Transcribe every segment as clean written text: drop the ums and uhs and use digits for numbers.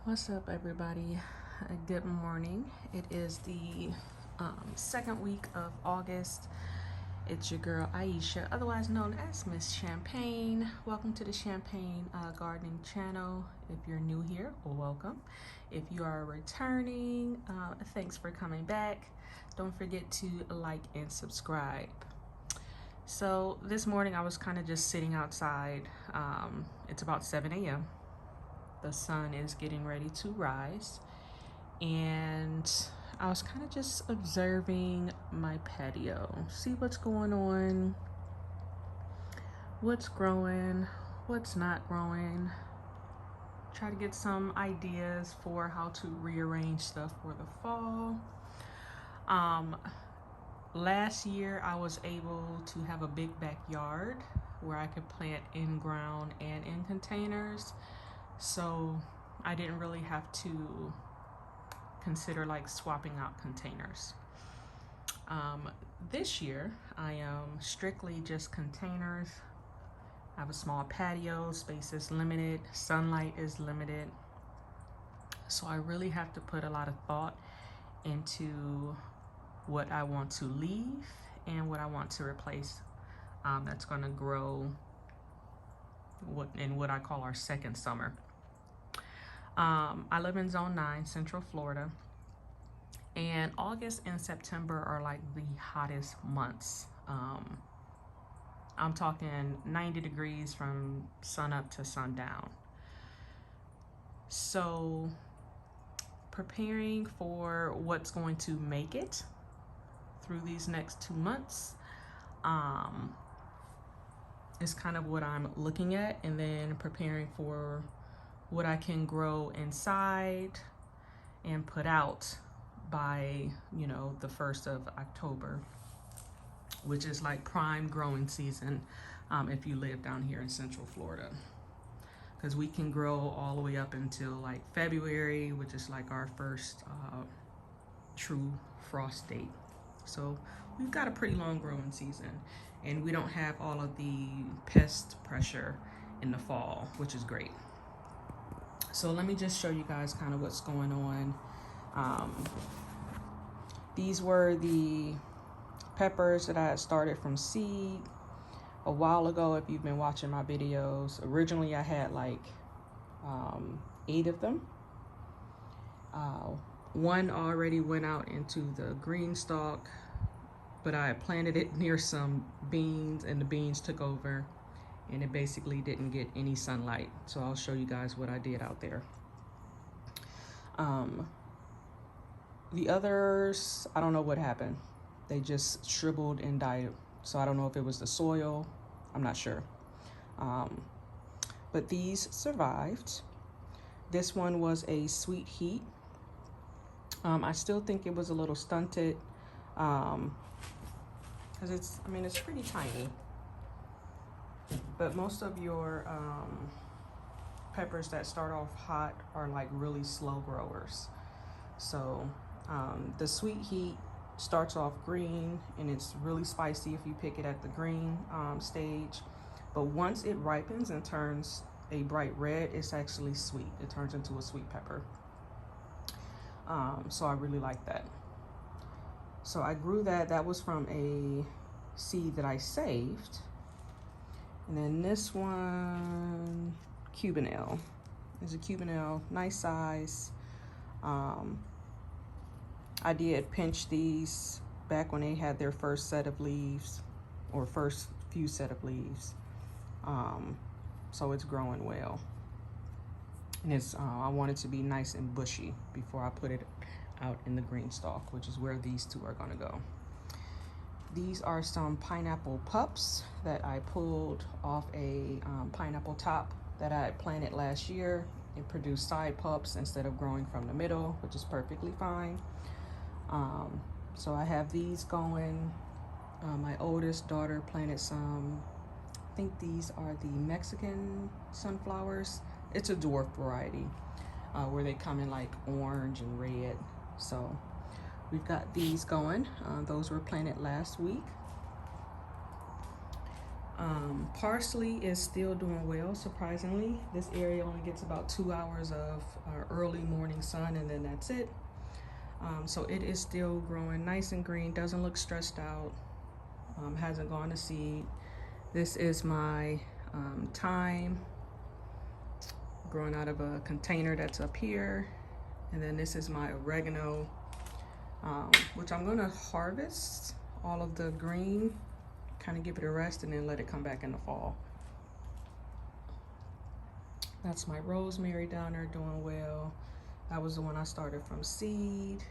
What's up, everybody? Good morning. It is the second week of August. It's your girl Aisha, otherwise known as Miss Champagne. Welcome to the Champagne Gardening channel. If you're new here, welcome. If you are returning, thanks for coming back. Don't forget to like and subscribe. So this morning I was kind of just sitting outside. It's about 7 a.m. The sun is getting ready to rise, and I was kind of just observing my patio, see what's going on, what's growing, what's not growing, try to get some ideas for how to rearrange stuff for the fall. Last year I was able to have a big backyard where I could plant in ground and in containers, so I didn't really have to consider like swapping out containers. This year I am strictly just containers. I have a small patio, space is limited, sunlight is limited, so I really have to put a lot of thought into what I want to leave and what I want to replace. That's going to grow what I call our second summer. I live in Zone 9, Central Florida, and August and September are like the hottest months. I'm talking 90 degrees from sun up to sundown. So preparing for what's going to make it through these next 2 months is kind of what I'm looking at, and then preparing for what I can grow inside and put out by, the 1st of October, which is like prime growing season if you live down here in Central Florida. Because we can grow all the way up until like February, which is like our first true frost date. So we've got a pretty long growing season, and we don't have all of the pest pressure in the fall, which is great. So let me just show you guys kind of what's going on. These were the peppers that I had started from seed a while ago. If you've been watching my videos, originally I had like 8 of them. One already went out into the green stalk, but I planted it near some beans, and the beans took over, and it basically didn't get any sunlight. So I'll show you guys what I did out there. The others, I don't know what happened. They just shriveled and died. So I don't know if it was the soil. I'm not sure. But these survived. This one was a sweet heat. I still think it was a little stunted because it's pretty tiny. But most of your peppers that start off hot are like really slow growers. So the sweet heat starts off green, and it's really spicy if you pick it at the green stage. But once it ripens and turns a bright red, it's actually sweet. It turns into a sweet pepper. So I really like that. So I grew that. That was from a seed that I saved. And then this one, Cubanelle. It's a Cubanelle, nice size. I did pinch these back when they had their first set of leaves, or first few set of leaves. So it's growing well. And it's I want it to be nice and bushy before I put it out in the green stalk, which is where these two are gonna go. These are some pineapple pups that I pulled off a pineapple top that I planted last year. It produced side pups instead of growing from the middle, which is perfectly fine. So I have these going. My oldest daughter planted some, I think these are the Mexican sunflowers. It's a dwarf variety where they come in like orange and red. So we've got these going. Those were planted last week. Parsley is still doing well, surprisingly. This area only gets about 2 hours of early morning sun, and then that's it. So it is still growing nice and green, doesn't look stressed out, hasn't gone to seed. This is my thyme, growing out of a container that's up here. And then this is my oregano, which I'm gonna harvest all of the green, kind of give it a rest, and then let it come back in the fall. That's my rosemary down there doing well. That was the one I started from seed.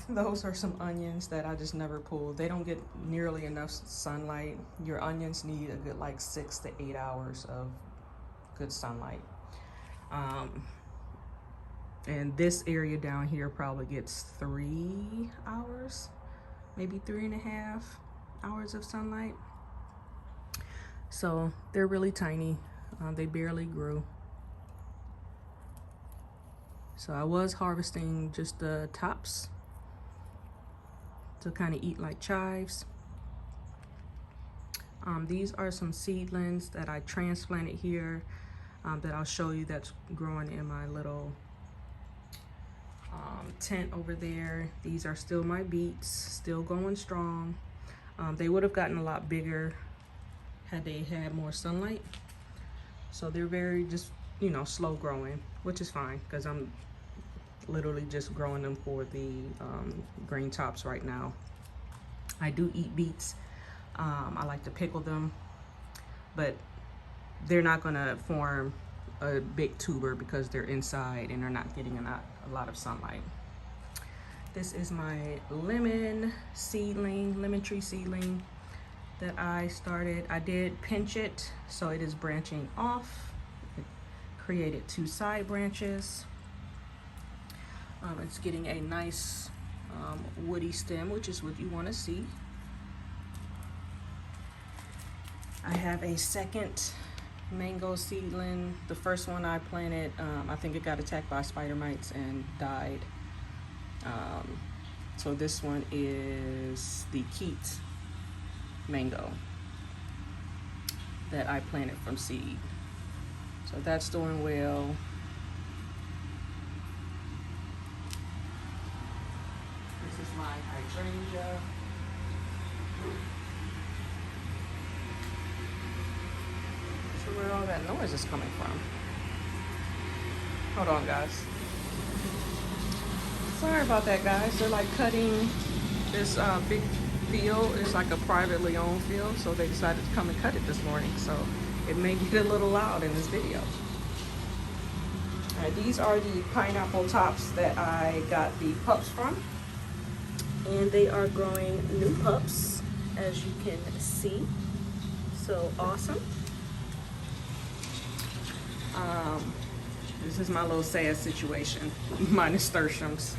Those are some onions that I just never pulled. They don't get nearly enough sunlight. Your onions need a good like 6 to 8 hours of good sunlight. And this area down here probably gets 3 hours, maybe 3.5 hours of sunlight. So they're really tiny. They barely grew. So I was harvesting just the tops to kind of eat like chives. These are some seedlings that I transplanted here that I'll show you, that's growing in my little tent over there. These are still my beets, still going strong. They would have gotten a lot bigger had they had more sunlight. So they're very just, you know, slow growing, which is fine because I'm literally just growing them for the green tops right now. I do eat beets. I like to pickle them, but they're not gonna form a big tuber because they're inside and they're not getting a lot of sunlight. This is my lemon seedling, lemon tree seedling that I started. I did pinch it, so it is branching off. It created 2 side branches. It's getting a nice woody stem, which is what you want to see. I have a second mango seedling. The first one I planted, I think it got attacked by spider mites and died. So this one is the Keat mango that I planted from seed. So that's doing well. This is my hydrangea. So where all that noise is coming from. Hold on, guys. Sorry about that, guys. They're like cutting this big field. It's like a privately owned field, so they decided to come and cut it this morning. So it may get a little loud in this video. All right, these are the pineapple tops that I got the pups from. And they are growing new pups, as you can see. So awesome. This is my little sad situation, my nasturtiums.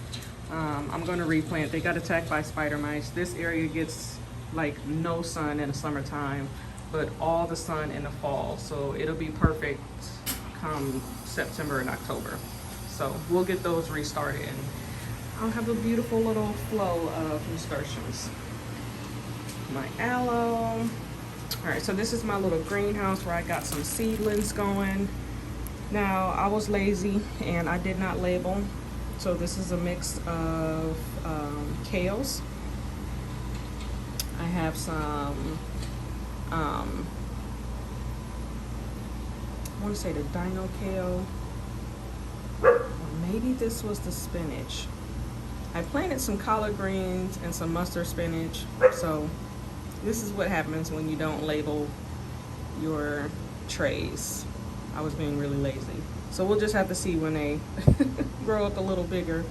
I'm gonna replant. They got attacked by spider mites. This area gets like no sun in the summertime, but all the sun in the fall. So it'll be perfect come September and October. So we'll get those restarted and I'll have a beautiful little flow of nasturtiums. My aloe. All right, so this is my little greenhouse where I got some seedlings going. Now, I was lazy and I did not label. So this is a mix of kales. I have some, I want to say the dino kale. Or maybe this was the spinach. I planted some collard greens and some mustard spinach. So this is what happens when you don't label your trays. I was being really lazy. So we'll just have to see when they grow up a little bigger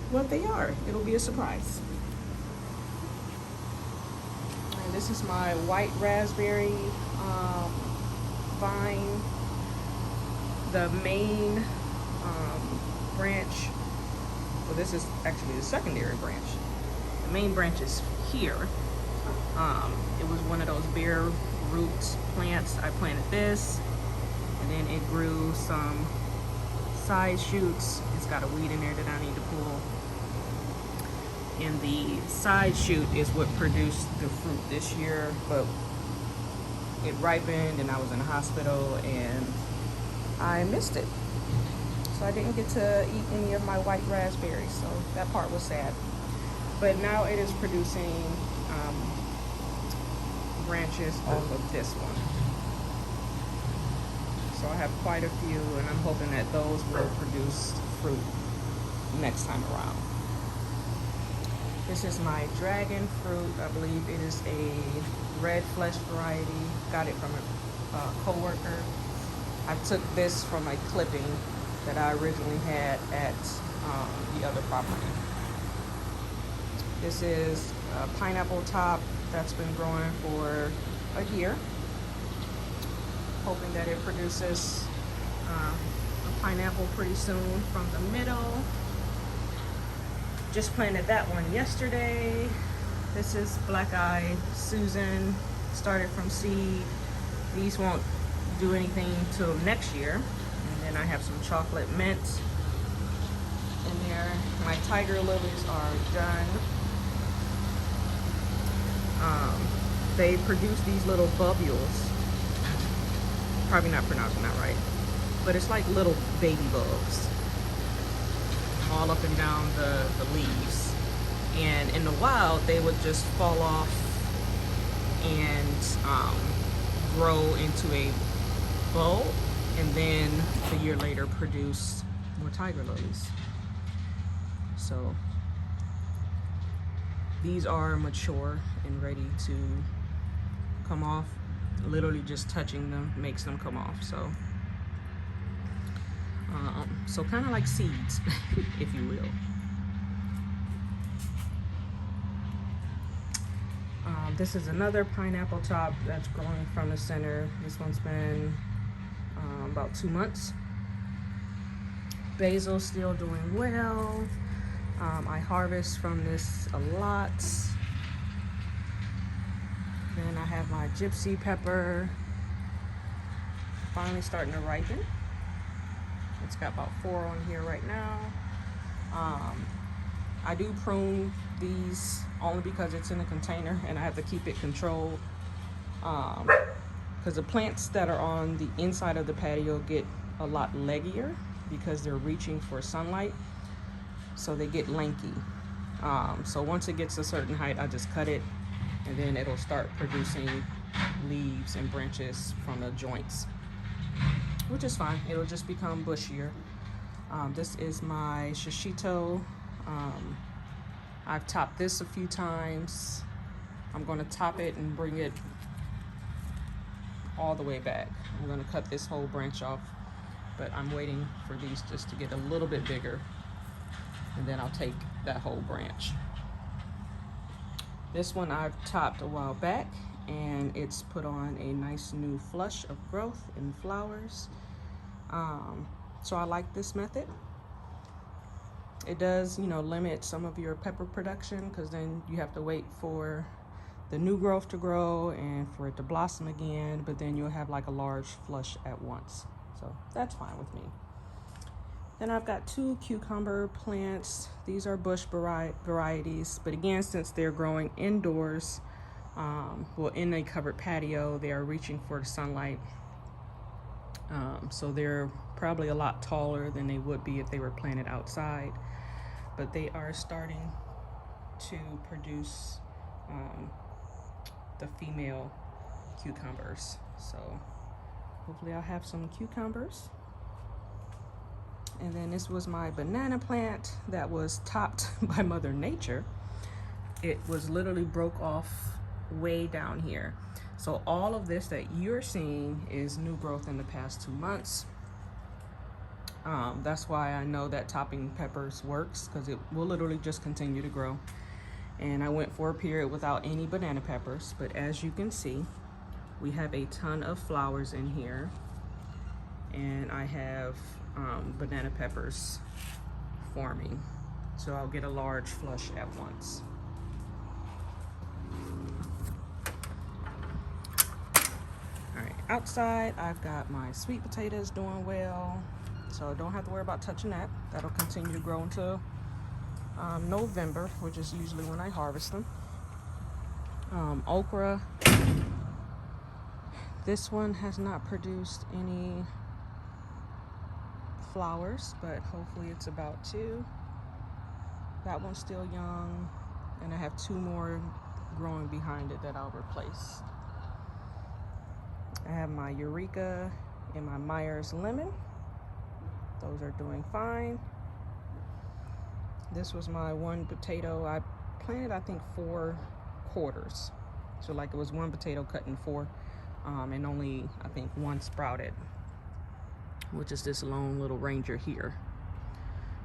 what they are. It'll be a surprise. And this is my white raspberry vine. The main branch, well, this is actually the secondary branch. The main branch is here. It was one of those bare root plants. I planted this, and then it grew some side shoots. It's got a weed in there that I need to pull. and the side shoot is what produced the fruit this year, but it ripened and I was in the hospital and I missed it. So I didn't get to eat any of my white raspberries, so that part was sad. But now it is producing branches off of this one. So I have quite a few, and I'm hoping that those will produce fruit next time around. This is my dragon fruit. I believe it is a red flesh variety. Got it from a co-worker. I took this from a clipping that I originally had at the other property. This is a pineapple top that's been growing for a year. Hoping that it produces a pineapple pretty soon from the middle. Just planted that one yesterday. This is Black Eye Susan, started from seed. These won't do anything till next year. And then I have some chocolate mint in there. My tiger lilies are done. They produce these little bubules. Probably not pronouncing that right, but it's like little baby bugs all up and down the leaves. And in the wild, they would just fall off and grow into a bulb, and then a year later produce more tiger lilies. So these are mature and ready to come off. Literally just touching them makes them come off. So so kind of like seeds, if you will. This is another pineapple top that's growing from the center. This one's been about 2 months. Basil still doing well. I harvest from this a lot. Then I have my gypsy pepper, finally starting to ripen. It's got about 4 on here right now. I do prune these only because it's in a container and I have to keep it controlled. Because the plants that are on the inside of the patio get a lot leggier because they're reaching for sunlight. So they get lanky. So once it gets a certain height, I just cut it, and then it'll start producing leaves and branches from the joints, which is fine. It'll just become bushier. This is my shishito. I've topped this a few times. I'm going to top it and bring it all the way back. I'm going to cut this whole branch off, but I'm waiting for these just to get a little bit bigger, and then I'll take that whole branch. This one I've topped a while back, and it's put on a nice new flush of growth and flowers. So I like this method. It does, limit some of your pepper production, because then you have to wait for the new growth to grow and for it to blossom again, but then you'll have like a large flush at once. So that's fine with me. Then I've got 2 cucumber plants. These are bush varieties, but again, since they're growing indoors, in a covered patio, they are reaching for the sunlight. So they're probably a lot taller than they would be if they were planted outside, but they are starting to produce the female cucumbers. So hopefully I'll have some cucumbers. And then this was my banana plant that was topped by Mother Nature. It was literally broke off way down here. So all of this that you're seeing is new growth in the past 2 months. That's why I know that topping peppers works, because it will literally just continue to grow. And I went for a period without any banana peppers, but as you can see, we have a ton of flowers in here, and I have banana peppers forming. So I'll get a large flush at once. All right, outside I've got my sweet potatoes doing well, so I don't have to worry about touching that. That'll continue to grow until November, which is usually when I harvest them. Okra. This one has not produced any flowers, but hopefully it's about to. That one's still young, and I have 2 more growing behind it that I'll replace. I have my Eureka and my Myers lemon. Those are doing fine. This was my 1 potato. I planted, I think, 4 quarters. So like it was 1 potato cut in 4, and only, I think, 1 sprouted, which is this lone little ranger here.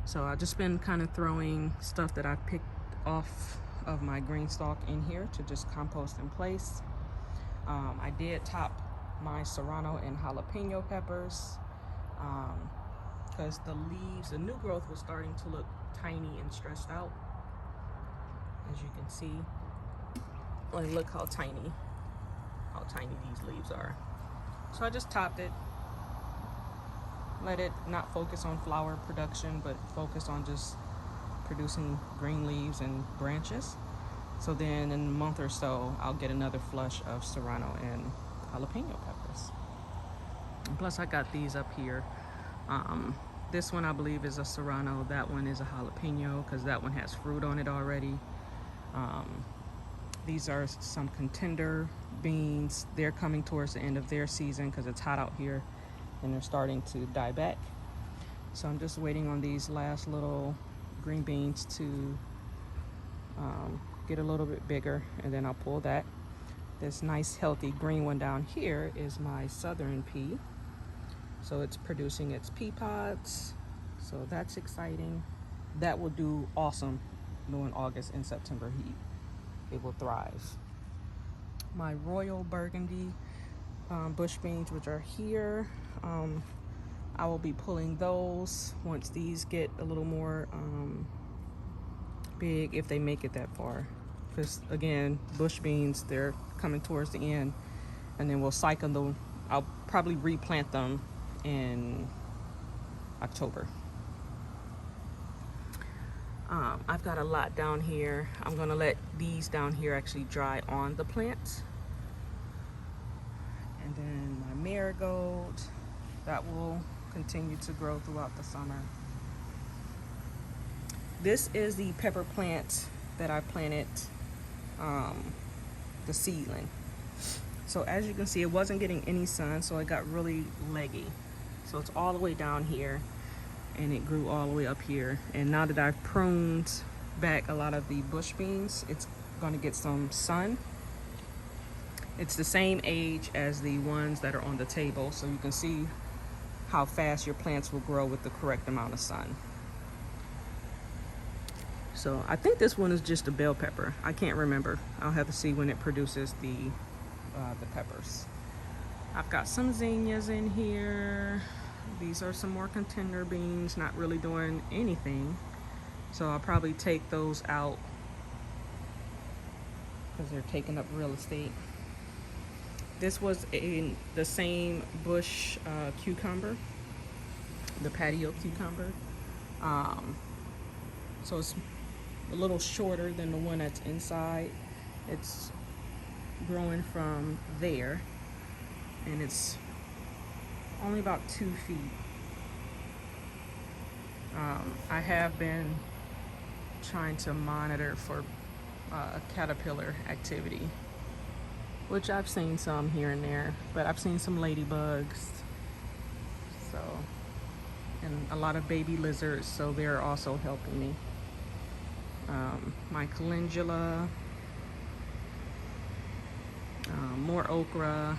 So I've just been kind of throwing stuff that I picked off of my green stalk in here to just compost in place. I did top my serrano and jalapeno peppers because the leaves, the new growth was starting to look tiny and stressed out, as you can see. Like, look how tiny these leaves are. So I just topped it, let it not focus on flower production, but focus on just producing green leaves and branches. So then in a month or so, I'll get another flush of serrano and jalapeno peppers. And plus I got these up here. This one I believe is a serrano. That one is a jalapeno because that one has fruit on it already. These are some contender beans. They're coming towards the end of their season because it's hot out here and they're starting to die back. So I'm just waiting on these last little green beans to get a little bit bigger, and then I'll pull that. This nice healthy green one down here is my southern pea. So it's producing its pea pods. So that's exciting. That will do awesome during August and September heat. It will thrive. My royal Burgundy bush beans, which are here, I will be pulling those once these get a little more big, if they make it that far. Because again, bush beans, they're coming towards the end, and then we'll cycle them. I'll probably replant them in October. I've got a lot down here. I'm gonna let these down here actually dry on the plant. And then my marigold, that will continue to grow throughout the summer. This is the pepper plant that I planted, the seedling. So as you can see, it wasn't getting any sun, so it got really leggy. So it's all the way down here, and it grew all the way up here. And now that I've pruned back a lot of the bush beans, it's gonna get some sun. It's the same age as the ones that are on the table, so you can see how fast your plants will grow with the correct amount of sun. So I think this one is just a bell pepper. I can't remember. I'll have to see when it produces the peppers. I've got some zinnias in here. These are some more contender beans, not really doing anything. So I'll probably take those out because they're taking up real estate. This was in the same bush cucumber, the patio cucumber. So it's a little shorter than the one that's inside. It's growing from there, and it's only about 2 feet. I have been trying to monitor for caterpillar activity, which I've seen some here and there, but I've seen some ladybugs, so, and a lot of baby lizards, so they're also helping me. My calendula, more okra.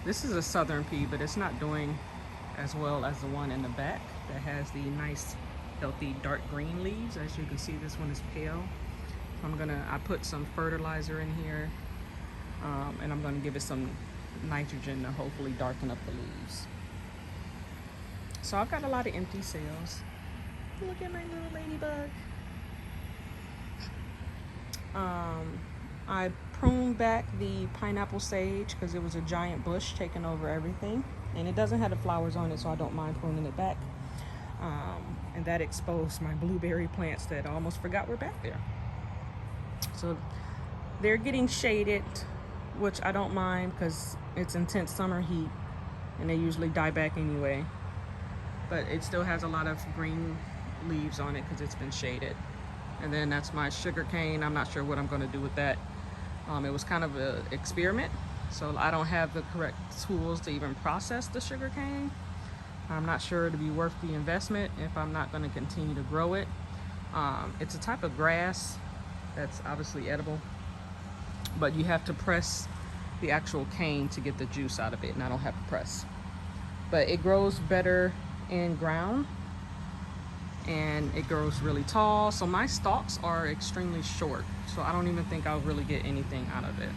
This is a southern pea, but it's not doing as well as the one in the back that has the nice healthy dark green leaves. As you can see, this one is pale. I put some fertilizer in here, and I'm gonna give it some nitrogen to hopefully darken up the leaves. So I've got a lot of empty cells. Look at my little ladybug. I pruned back the pineapple sage because it was a giant bush taking over everything, and it doesn't have the flowers on it, so I don't mind pruning it back. And that exposed my blueberry plants that I almost forgot were back there. So they're getting shaded, which I don't mind because it's intense summer heat and they usually die back anyway. But it still has a lot of green leaves on it because it's been shaded. And then that's my sugar cane. I'm not sure what I'm going to do with that. It was kind of an experiment, so I don't have the correct tools to even process the sugar cane. I'm not sure it'll be worth the investment if I'm not going to continue to grow it. It's a type of grass that's obviously edible, but you have to press the actual cane to get the juice out of it, and I don't have to press. But it grows better in ground, and it grows really tall. So my stalks are extremely short, so I don't even think I'll really get anything out of it.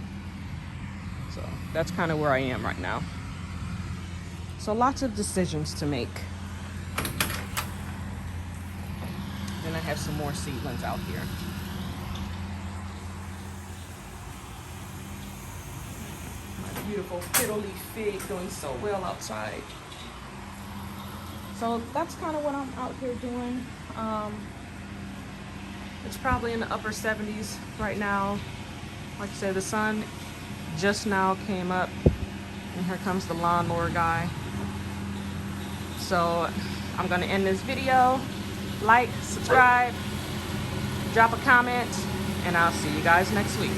So that's kind of where I am right now. So lots of decisions to make. Then I have some more seedlings out here. My beautiful fiddle leaf fig doing so well outside. So that's kind of what I'm out here doing. It's probably in the upper 70s right now. Like I said, the sun just now came up, and here comes the lawnmower guy. So I'm gonna end this video. Like, subscribe, drop a comment, and I'll see you guys next week.